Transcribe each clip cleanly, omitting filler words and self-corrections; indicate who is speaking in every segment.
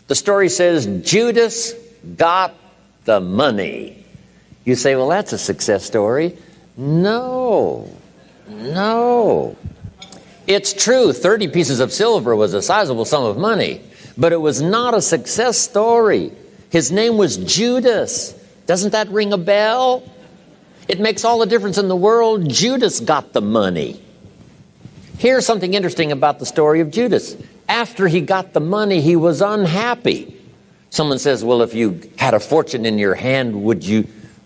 Speaker 1: The story says Judas got the money. You say, well, that's a success story. No. It's true, 30 pieces of silver was a sizable sum of money, but it was not a success story. His name was Judas. Doesn't that ring a bell? It makes all the difference in the world. Judas got the money. Here's something interesting about the story of Judas. After he got the money, he was unhappy. Someone says, well, if you had a fortune in your hand,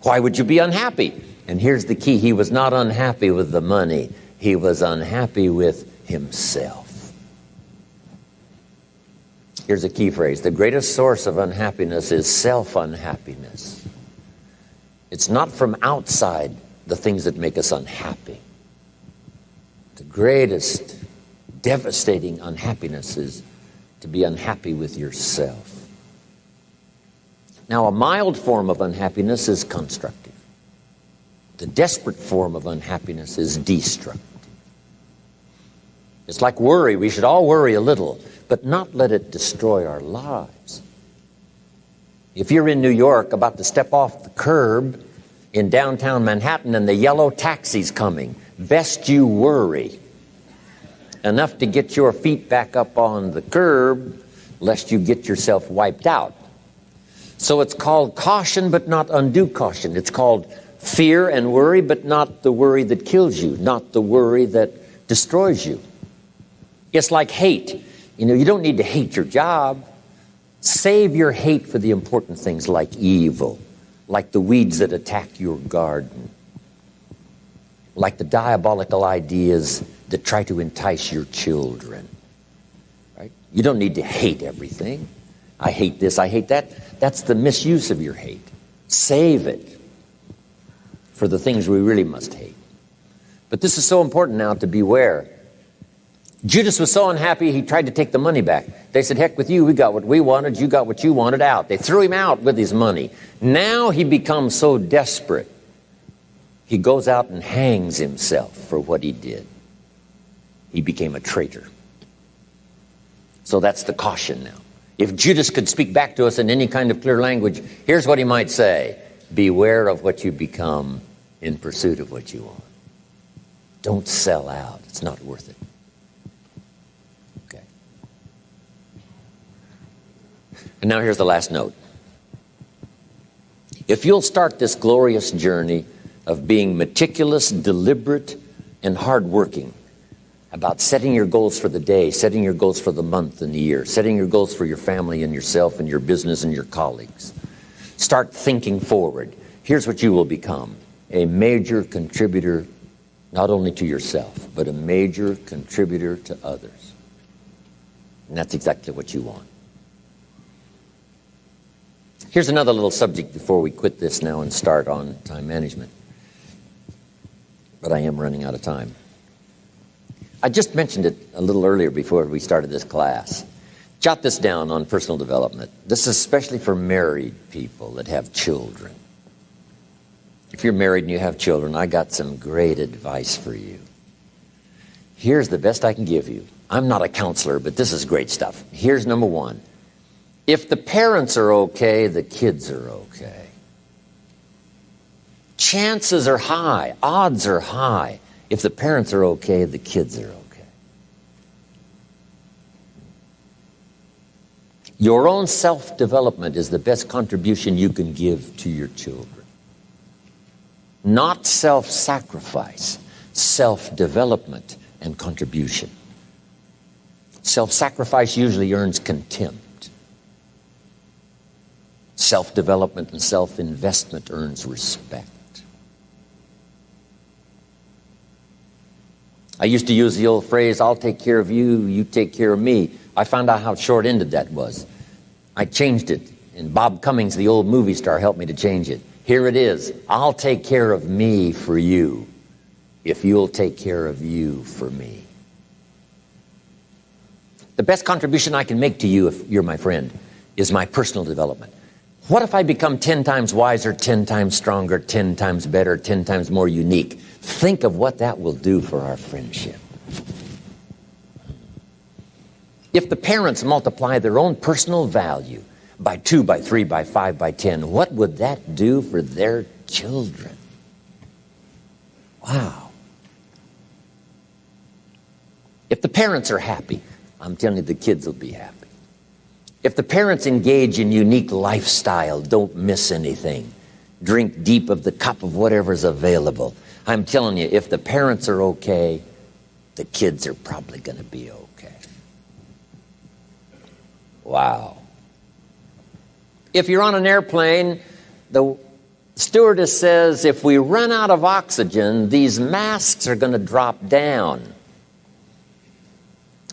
Speaker 1: why would you be unhappy? And here's the key. He was not unhappy with the money. He was unhappy with himself. Here's a key phrase. The greatest source of unhappiness is self-unhappiness. It's not from outside the things that make us unhappy. The greatest devastating unhappiness is to be unhappy with yourself. Now, a mild form of unhappiness is constructive. The desperate form of unhappiness is destructive. It's like worry. We should all worry a little, but not let it destroy our lives. If you're in New York about to step off the curb in downtown Manhattan and the yellow taxi's coming, best you worry enough to get your feet back up on the curb, lest you get yourself wiped out. So it's called caution, but not undue caution. It's called fear and worry, but not the worry that kills you, not the worry that destroys you. It's like hate. You don't need to hate your job. Save your hate for the important things like evil, like the weeds that attack your garden, like the diabolical ideas that try to entice your children. Right? You don't need to hate everything. I hate this, I hate that. That's the misuse of your hate. Save it for the things we really must hate. But this is so important now to beware. Judas was so unhappy, he tried to take the money back. They said, heck with you, we got what we wanted, you got what you wanted, out. They threw him out with his money. Now he becomes so desperate, he goes out and hangs himself for what he did. He became a traitor. So that's the caution now. If Judas could speak back to us in any kind of clear language, here's what he might say. Beware of what you become in pursuit of what you want. Don't sell out. It's not worth it. Okay. And now here's the last note. If you'll start this glorious journey of being meticulous, deliberate, and hardworking, about setting your goals for the day, setting your goals for the month and the year, setting your goals for your family and yourself and your business and your colleagues. Start thinking forward. Here's what you will become. A major contributor, not only to yourself, but a major contributor to others. And that's exactly what you want. Here's another little subject before we quit this now and start on time management. But I am running out of time. I just mentioned it a little earlier before we started this class. Jot this down on personal development. This is especially for married people that have children. If you're married and you have children, I got some great advice for you. Here's the best I can give you. I'm not a counselor, but this is great stuff. Here's number one. If the parents are okay, the kids are okay. Chances are high, odds are high. If the parents are okay, the kids are okay. Your own self-development is the best contribution you can give to your children. Not self-sacrifice, self-development and contribution. Self-sacrifice usually earns contempt. Self-development and self-investment earns respect. I used to use the old phrase, I'll take care of you, you take care of me. I found out how short-ended that was. I changed it, and Bob Cummings, the old movie star, helped me to change it. Here it is, I'll take care of me for you, if you'll take care of you for me. The best contribution I can make to you, if you're my friend, is my personal development. What if I become 10 times wiser, 10 times stronger, 10 times better, 10 times more unique? Think of what that will do for our friendship. If the parents multiply their own personal value by 2, by 3, by 5, by 10, what would that do for their children? Wow. If the parents are happy, I'm telling you, the kids will be happy. If the parents engage in unique lifestyle, don't miss anything, drink deep of the cup of whatever's available, I'm telling you, if the parents are okay, the kids are probably going to be okay. Wow. If you're on an airplane, the stewardess says, if we run out of oxygen, these masks are going to drop down.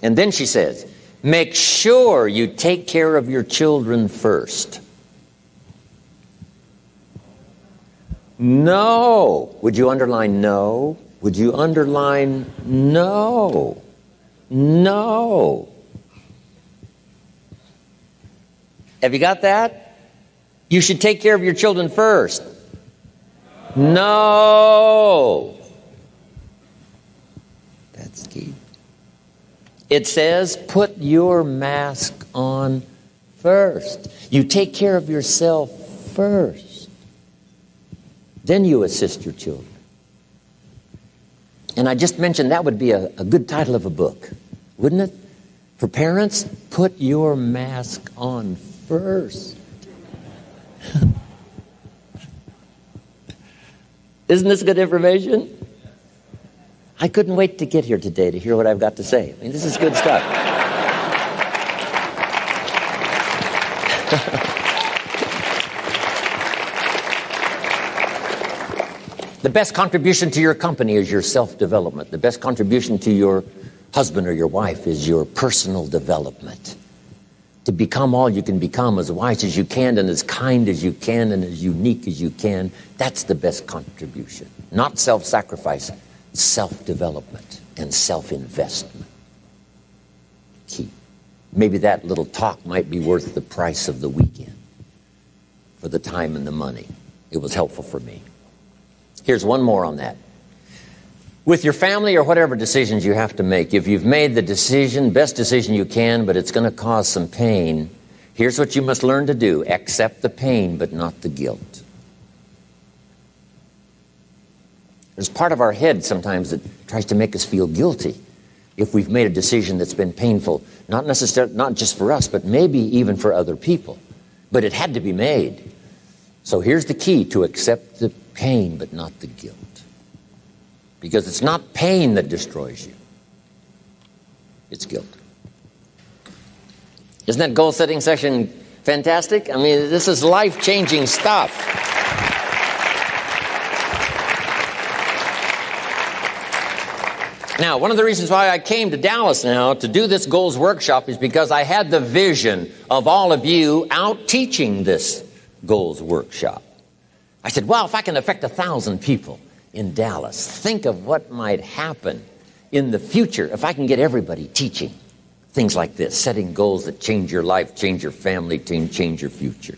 Speaker 1: And then she says, make sure you take care of your children first. No. Would you underline no? Would you underline no? No. Have you got that? You should take care of your children first. No. That's key. It says, put your mask on first. You take care of yourself first. Then you assist your children. And I just mentioned that would be a good title of a book, wouldn't it? For parents, put your mask on first. Isn't this good information? I couldn't wait to get here today to hear what I've got to say. I mean, this is good stuff. The best contribution to your company is your self-development. The best contribution to your husband or your wife is your personal development. To become all you can become, as wise as you can and as kind as you can and as unique as you can, that's the best contribution. Not self-sacrifice, self-development and self-investment. Key. Maybe that little talk might be worth the price of the weekend for the time and the money. It was helpful for me. Here's one more on that. With your family or whatever decisions you have to make, if you've made the decision, best decision you can, but it's going to cause some pain, here's what you must learn to do. Accept the pain, but not the guilt. There's part of our head sometimes that tries to make us feel guilty if we've made a decision that's been painful, not just for us, but maybe even for other people. But it had to be made. So here's the key: to accept the pain, but not the guilt. Because it's not pain that destroys you. It's guilt. Isn't that goal-setting session fantastic? I mean, this is life-changing stuff. Now, one of the reasons why I came to Dallas now to do this goals workshop is because I had the vision of all of you out teaching this goals workshop. I said, well, if I can affect 1,000 people in Dallas, think of what might happen in the future if I can get everybody teaching things like this, setting goals that change your life, change your family, change your future.